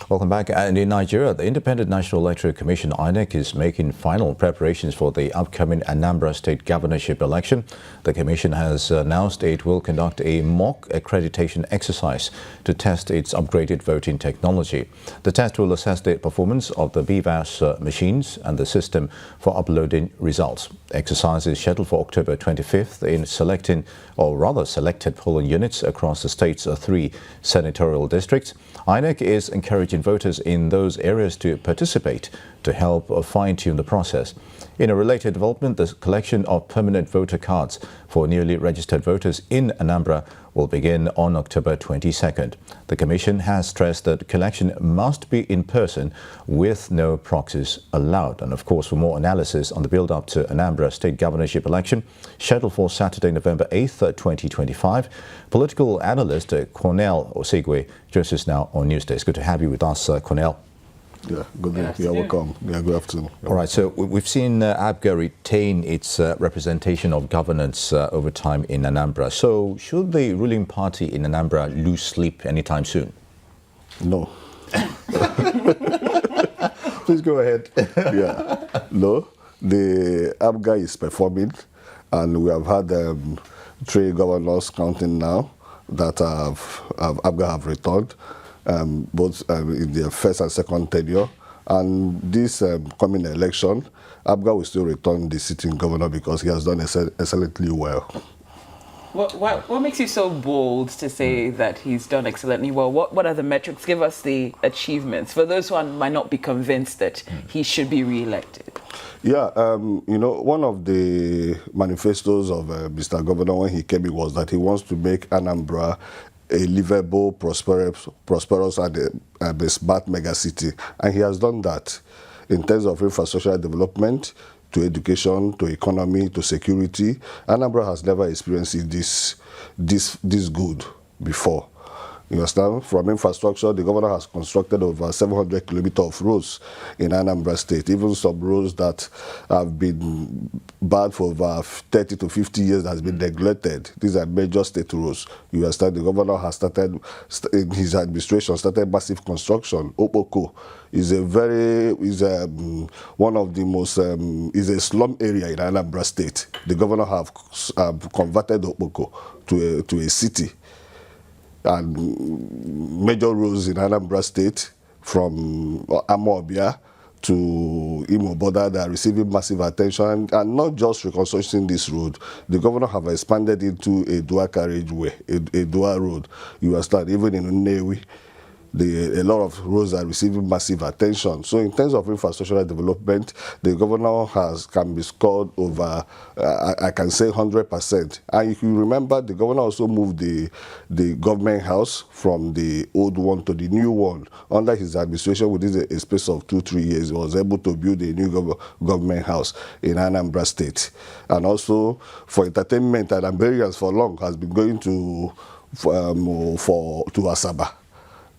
Welcome back. And in Nigeria, the Independent National Electoral Commission, INEC, is making final preparations for the upcoming Anambra state governorship election. The commission has announced it will conduct a mock accreditation exercise to test its upgraded voting technology. The test will assess the performance of the BVAS machines and the system for uploading results. The exercise is scheduled for October 25th in selected polling units across the state's 3 senatorial districts. INEC is encouraging voters in those areas to participate to help fine-tune the process. In a related development, the collection of permanent voter cards for newly registered voters in Anambra will begin on October 22nd. The Commission has stressed that collection must be in person with no proxies allowed. And of course, for more analysis on the build-up to Anambra state governorship election, scheduled for Saturday, November 8th, 2025, political analyst Cornel Osigwe joins us now on Newsday. It's good to have you with us, Cornel. Yeah, good day. You're welcome. Yeah, good afternoon. All right, so we've seen ABGA retain its representation of governance over time in Anambra. So should the ruling party in Anambra lose sleep anytime soon? No. Please go ahead. Yeah. No, the ABGA is performing, and we have had 3 governors counting now that ABGA have returned. Both in their first and second tenure. And this coming election, ABGA will still return the sitting governor because he has done excellently well. What makes you so bold to say that he's done excellently well? What are the metrics? Give us the achievements for those who might not be convinced that he should be re-elected. Yeah, you know, one of the manifestos of Mr. Governor when he came in was that he wants to make Anambra a livable, prosperous and a smart megacity. And he has done that in terms of infrastructure development, to education, to economy, to security. Anambra has never experienced this good before. You understand? From infrastructure, the governor has constructed over 700 kilometers of roads in Anambra State, even some roads that have been bad for over 30 to 50 years has been neglected. These are major state roads. You understand? The governor has started, in his administration, started massive construction. Opoko is one of the most, is a slum area in Anambra State. The governor have converted Opoko to a city. And major roads in Anambra State, from Amobia to Imo border, they are receiving massive attention, and not just reconstructing this road. The governor have expanded into a dual carriageway, a dual road. You understand? Even in Nnewi, a lot of roads are receiving massive attention. So in terms of infrastructural development, the governor can be scored over, I can say 100%. And if you remember, the governor also moved the government house from the old one to the new one. Under his administration, within a space of 2-3 years, he was able to build a new government house in Anambra State. And also for entertainment, Anambarians for long has been going to Asaba.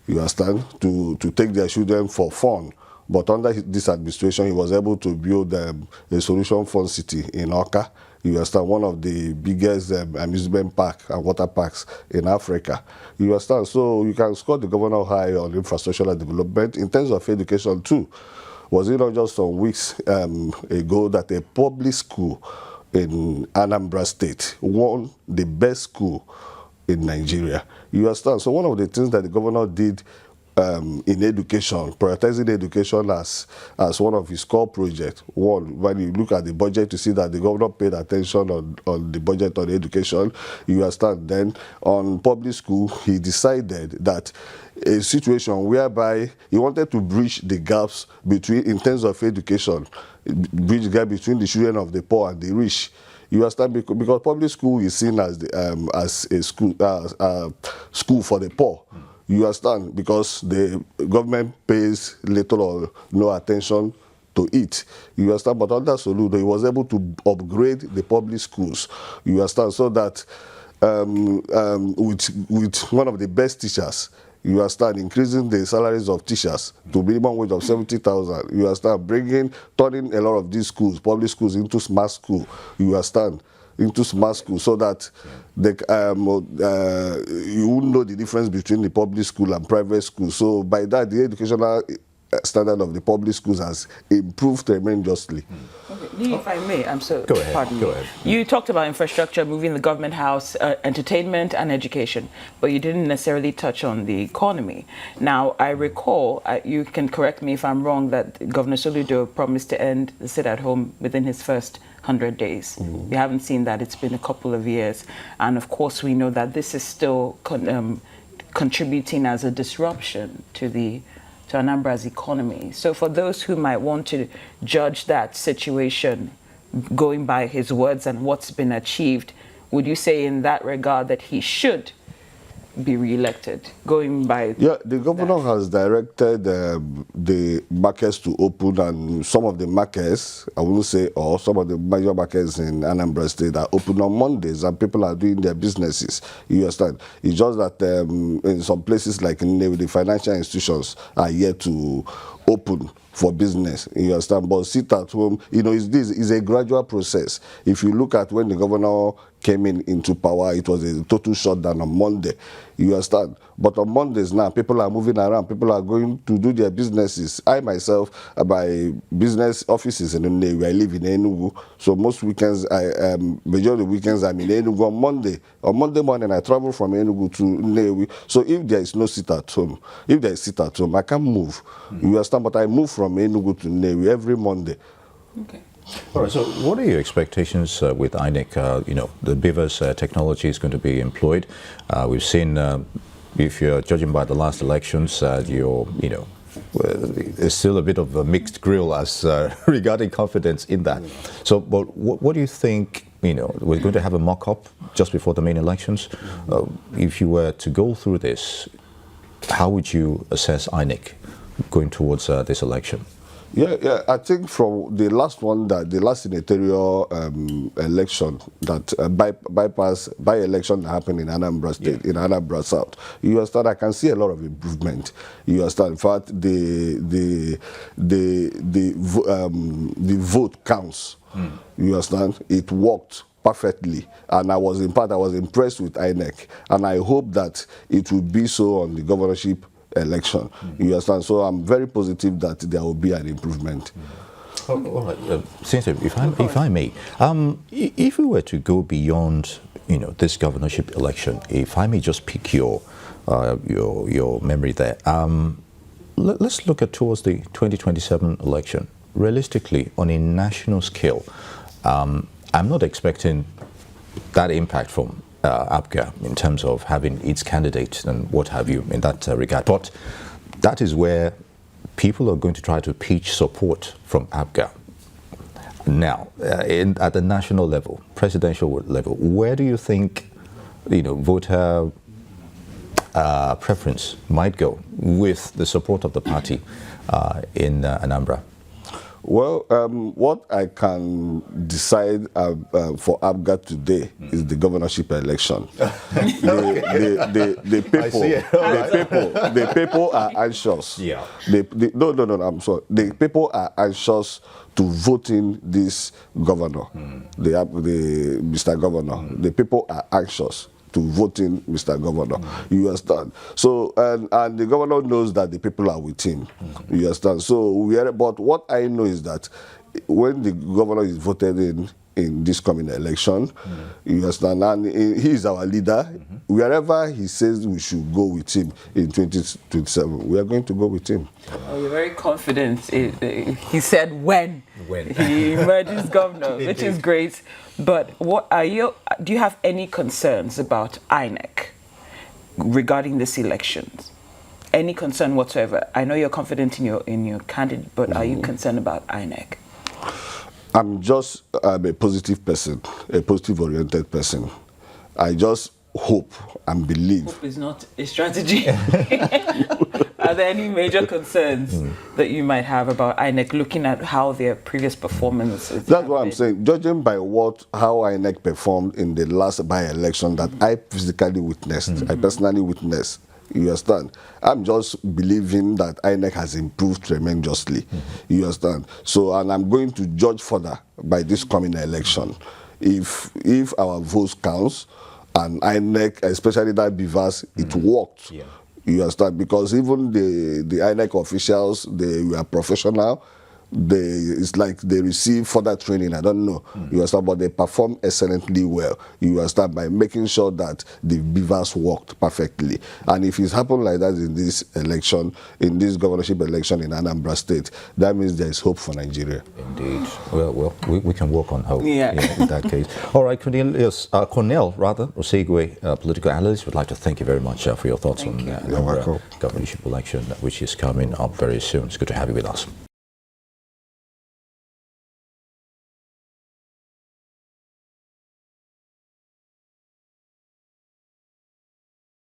You understand, to take their children for fun. But under this administration, he was able to build a solution fund city in Oka. You understand, one of the biggest amusement park and water parks in Africa. You understand, so you can score the governor high on infrastructural development. In terms of education too, was it not just some weeks ago that a public school in Anambra State won the best school in Nigeria? You understand? So one of the things that the governor did in education, prioritizing education as one of his core projects. One, when you look at the budget, you see that the governor paid attention on the budget on education. You understand? Then on public school, he decided that a situation whereby he wanted to bridge the gaps in terms of education, bridge the gap between the children of the poor and the rich. You understand? Because public school is seen as a school for the poor. You understand? Because the government pays little or no attention to it. You understand? But under Soludo, he was able to upgrade the public schools. You understand? So that with one of the best teachers, you understand, increasing the salaries of teachers to minimum wage of 70,000. You understand, turning a lot of these schools, public schools, into smart school. You understand, into smart school so that they, you wouldn't know the difference between the public school and private school. So by that, the educational standard of the public schools has improved tremendously. Okay. If I may, I'm so Go ahead. pardon Go me. ahead. You talked about infrastructure, moving the government house, entertainment and education, but you didn't necessarily touch on the economy. Now, I recall, you can correct me if I'm wrong, that Governor Soludo promised to end the sit-at-home within his first 100 days. We haven't seen that. It's been a couple of years. And of course, we know that this is still contributing as a disruption to Anambra's economy. So for those who might want to judge that situation going by his words and what's been achieved, would you say in that regard that he should be re-elected, going by the governor has directed the markets to open, and some of the markets, I wouldn't say all, some of the major markets in Anambra State are open on Mondays and people are doing their businesses. You understand? It's just that in some places like INEC, the financial institutions are yet to open for business, you understand? But sit at home, this is a gradual process. If you look at when the governor came into power, it was a total shutdown on Monday, you understand? But on Mondays now, people are moving around, people are going to do their businesses. I myself, my business offices in Nnewi, I live in Enugu, so most weekends, majority of weekends I'm in Enugu on Monday. On Monday morning, I travel from Enugu to Nnewi, so if there is no sit at home, I can't move, you understand? But I move from Enugu to Nnewi every Monday. Okay. All right, so what are your expectations with INEC? The Beavers technology is going to be employed. We've seen, if you're judging by the last elections, there's still a bit of a mixed grill as regarding confidence in that. So, but what do you think, we're going to have a mock-up just before the main elections. If you were to go through this, how would you assess INEC going towards this election? Yeah, I think from the last one, the last senatorial election, that by-election that happened in Anambra State, in Anambra South, you understand, I can see a lot of improvement. You understand, in fact, the vote counts. You understand, it worked perfectly, and I was impressed with INEC, and I hope that it will be so on the governorship election. You understand? So I'm very positive that there will be an improvement. All right, Senator, if I may, if we were to go beyond, this governorship election, if I may just pick your memory there, let's look at towards the 2027 election. Realistically, on a national scale, I'm not expecting that impact from APGA in terms of having its candidates and what have you in that regard. But that is where people are going to try to pitch support from APGA. Now, at the national level, presidential level, where do you think, voter preference might go with the support of the party in Anambra? Well, what I can decide for APGA today is the governorship election. The people are anxious. Yeah. No, I'm sorry. The people are anxious to vote in this governor, the Mr. Governor. The people are anxious to vote in Mr. Governor. You understand? So, and the governor knows that the people are with him. You understand? So, but what I know is that when the governor is voted in this coming election, you understand, and he is our leader, wherever he says we should go with him in 2027, we are going to go with him. Oh, you're very confident. He said when he emerges governor, which is great. But do you have any concerns about INEC regarding this elections? Any concern whatsoever? I know you're confident in your candidate, but are you concerned about INEC? I'm just a positive person, a positive-oriented person. I just hope and believe. Hope is not a strategy. Are there any major concerns that you might have about INEC looking at how their previous performance is? That's what I'm saying. Judging by how INEC performed in the last by-election that I physically witnessed, I personally witnessed, you understand? I'm just believing that INEC has improved tremendously. You understand? So, and I'm going to judge further by this coming election. if our votes counts and INEC, especially that BVAS, it worked. Yeah. You understand? Because even the INEC officials, they were professional. It's like they receive further training. I don't know. You understand? But they perform excellently well. You understand? By making sure that the BVAS worked perfectly. And if it's happened like that in this election, in this governorship election in Anambra State, that means there is hope for Nigeria. Indeed. Well, we can work on hope. Yeah. In that case. All right, Cornel, Osigwe, political analyst, would like to thank you very much for your thoughts on the Anambra governorship election, which is coming up very soon. It's good to have you with us.